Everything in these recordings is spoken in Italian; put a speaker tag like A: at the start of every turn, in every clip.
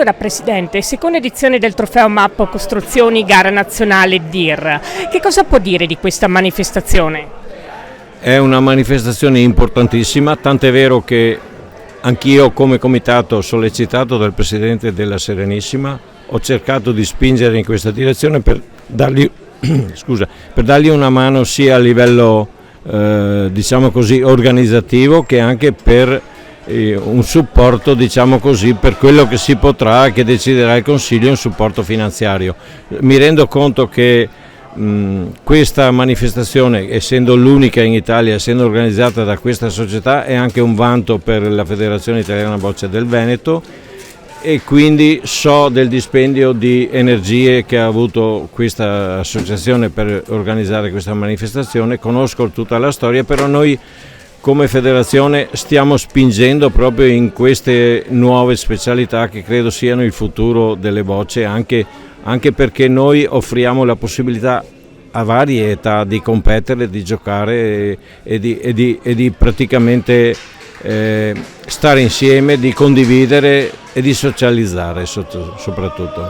A: Allora Presidente, seconda edizione del Trofeo Mappo Costruzioni Gara Nazionale DIR. Che cosa può dire di questa manifestazione?
B: È una manifestazione importantissima, tant'è vero che anch'io come comitato sollecitato dal Presidente della Serenissima ho cercato di spingere in questa direzione per dargli, per dargli una mano sia a livello diciamo così organizzativo che anche per un supporto, diciamo così, per quello che si potrà e che deciderà il Consiglio, un supporto finanziario. Mi rendo conto che questa manifestazione, essendo l'unica in Italia, essendo organizzata da questa società, è anche un vanto per la Federazione Italiana Bocce del Veneto, e quindi so del dispendio di energie che ha avuto questa associazione per organizzare questa manifestazione, conosco tutta la storia, però noi come federazione stiamo spingendo proprio in queste nuove specialità che credo siano il futuro delle bocce, anche perché noi offriamo la possibilità a varie età di competere, di giocare e di praticamente stare insieme, di condividere e di socializzare soprattutto.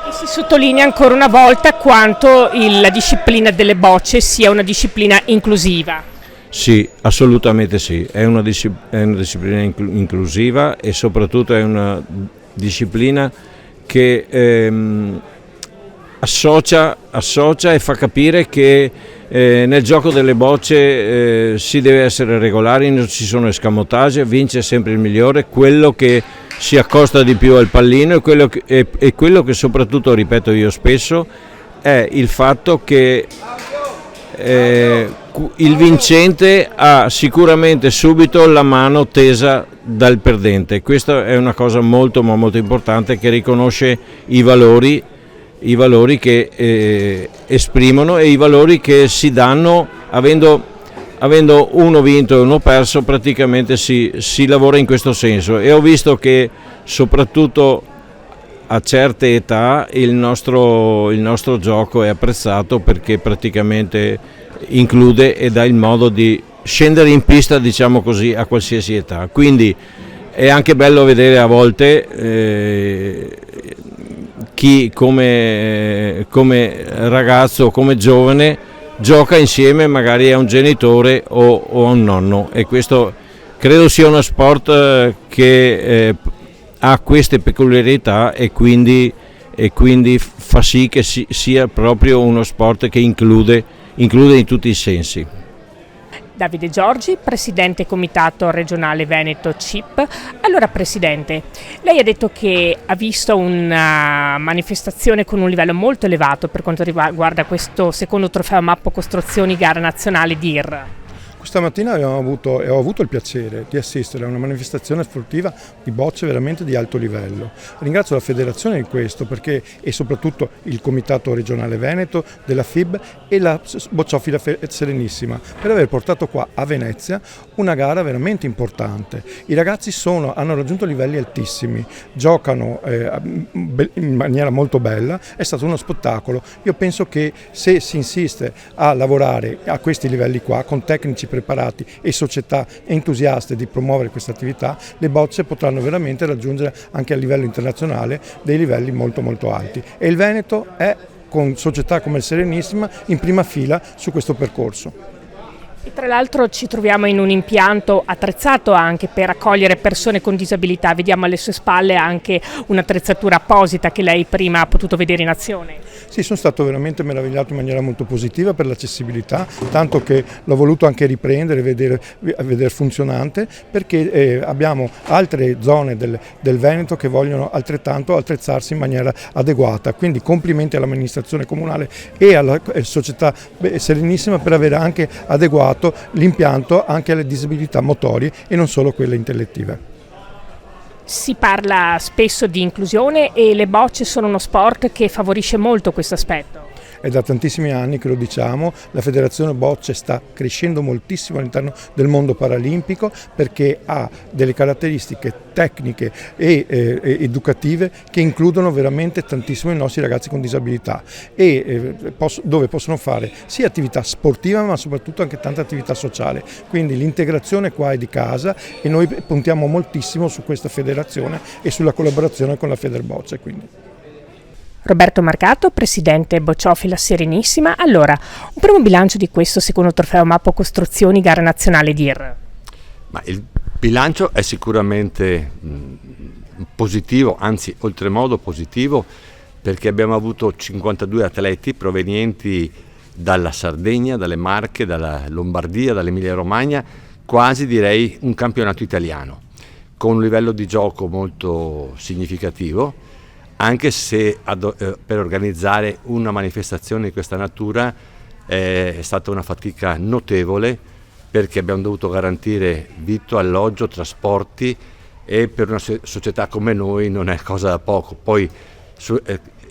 A: E si sottolinea ancora una volta quanto la disciplina delle bocce sia una disciplina inclusiva.
B: Sì, assolutamente sì, è una disciplina inclusiva e soprattutto è una disciplina che associa e fa capire che nel gioco delle bocce si deve essere regolari, non ci sono escamotage, vince sempre il migliore, quello che si accosta di più al pallino e quello che soprattutto, ripeto io spesso, è il fatto che il vincente ha sicuramente subito la mano tesa dal perdente. Questa è una cosa molto ma molto importante, che riconosce i valori che esprimono e i valori che si danno avendo uno vinto e uno perso. Praticamente si lavora in questo senso, e ho visto che soprattutto a certe età il nostro gioco è apprezzato, perché praticamente include e dà il modo di scendere in pista, diciamo così, a qualsiasi età. Quindi è anche bello vedere a volte chi come ragazzo, come giovane, gioca insieme magari a un genitore o a un nonno, e questo credo sia uno sport che ha queste peculiarità e quindi fa sì che sia proprio uno sport che include in tutti i sensi.
A: Davide Giorgi, Presidente Comitato Regionale Veneto CIP. Allora Presidente, lei ha detto che ha visto una manifestazione con un livello molto elevato per quanto riguarda questo secondo Trofeo Mappo Costruzioni Gara Nazionale DIR.
C: Questa mattina ho avuto il piacere di assistere a una manifestazione sportiva di bocce veramente di alto livello. Ringrazio la federazione di questo, e soprattutto il Comitato Regionale Veneto della FIB e la Bocciofila Serenissima per aver portato qua a Venezia una gara veramente importante. I ragazzi hanno raggiunto livelli altissimi, giocano in maniera molto bella, è stato uno spettacolo. Io penso che se si insiste a lavorare a questi livelli qua con tecnici preparati e società entusiaste di promuovere questa attività, le bocce potranno veramente raggiungere anche a livello internazionale dei livelli molto molto alti, e il Veneto è, con società come il Serenissima, in prima fila su questo percorso.
A: E tra l'altro ci troviamo in un impianto attrezzato anche per accogliere persone con disabilità, vediamo alle sue spalle anche un'attrezzatura apposita che lei prima ha potuto vedere in azione.
C: Sì, sono stato veramente meravigliato in maniera molto positiva per l'accessibilità, tanto che l'ho voluto anche riprendere e vedere funzionante, perché abbiamo altre zone del Veneto che vogliono altrettanto attrezzarsi in maniera adeguata, quindi complimenti all'amministrazione comunale e alla società Serenissima per aver anche adeguato l'impianto anche alle disabilità motorie e non solo quelle intellettive.
A: Si parla spesso di inclusione e le bocce sono uno sport che favorisce molto questo aspetto.
C: È da tantissimi anni che lo diciamo, la Federazione Bocce sta crescendo moltissimo all'interno del mondo paralimpico perché ha delle caratteristiche tecniche e educative che includono veramente tantissimo i nostri ragazzi con disabilità e dove possono fare sia attività sportiva ma soprattutto anche tanta attività sociale. Quindi l'integrazione qua è di casa e noi puntiamo moltissimo su questa federazione e sulla collaborazione con la Federbocce. Quindi.
A: Roberto Marcato, presidente Bocciofila Serenissima. Allora, un primo bilancio di questo secondo trofeo Mappo Costruzioni gara nazionale DIR.
D: Ma il bilancio è sicuramente positivo, anzi oltremodo positivo, perché abbiamo avuto 52 atleti provenienti dalla Sardegna, dalle Marche, dalla Lombardia, dall'Emilia Romagna, quasi direi un campionato italiano, con un livello di gioco molto significativo, anche se per organizzare una manifestazione di questa natura è stata una fatica notevole, perché abbiamo dovuto garantire vitto, alloggio, trasporti e per una società come noi non è cosa da poco. Poi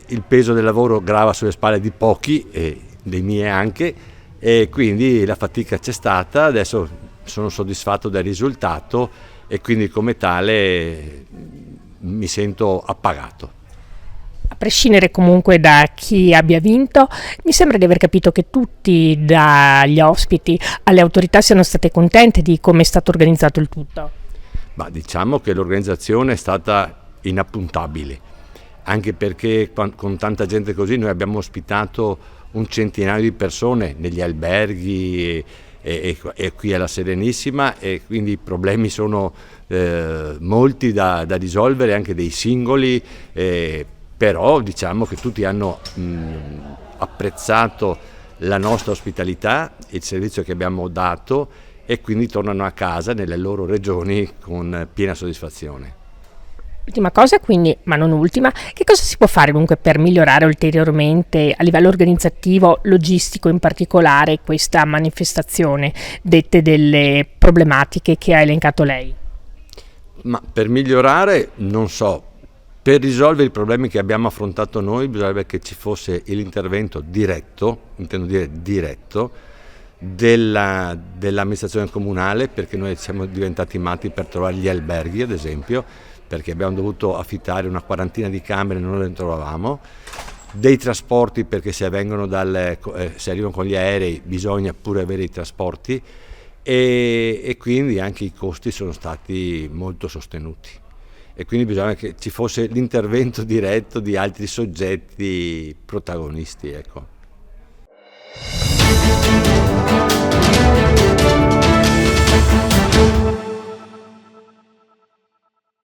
D: il peso del lavoro grava sulle spalle di pochi, e dei miei anche, e quindi la fatica c'è stata. Adesso sono soddisfatto del risultato e quindi come tale mi sento appagato.
A: A prescindere comunque da chi abbia vinto, mi sembra di aver capito che tutti, dagli ospiti alle autorità, siano state contente di come è stato organizzato il tutto.
D: Ma diciamo che l'organizzazione è stata inappuntabile, anche perché con tanta gente così noi abbiamo ospitato un centinaio di persone negli alberghi e qui alla Serenissima, e quindi i problemi sono molti da risolvere, anche dei singoli, però diciamo che tutti hanno apprezzato la nostra ospitalità, il servizio che abbiamo dato, e quindi tornano a casa nelle loro regioni con piena soddisfazione.
A: Ultima cosa quindi, ma non ultima, che cosa si può fare dunque per migliorare ulteriormente a livello organizzativo, logistico in particolare, questa manifestazione, dette delle problematiche che ha elencato lei?
D: Ma per migliorare, non so, per risolvere i problemi che abbiamo affrontato noi bisognerebbe che ci fosse l'intervento diretto, intendo dire diretto, dell'amministrazione comunale, perché noi siamo diventati matti per trovare gli alberghi, ad esempio, perché abbiamo dovuto affittare una quarantina di camere e non ne trovavamo, dei trasporti, perché se arrivano con gli aerei bisogna pure avere i trasporti, e quindi anche i costi sono stati molto sostenuti. E quindi bisogna che ci fosse l'intervento diretto di altri soggetti protagonisti, ecco.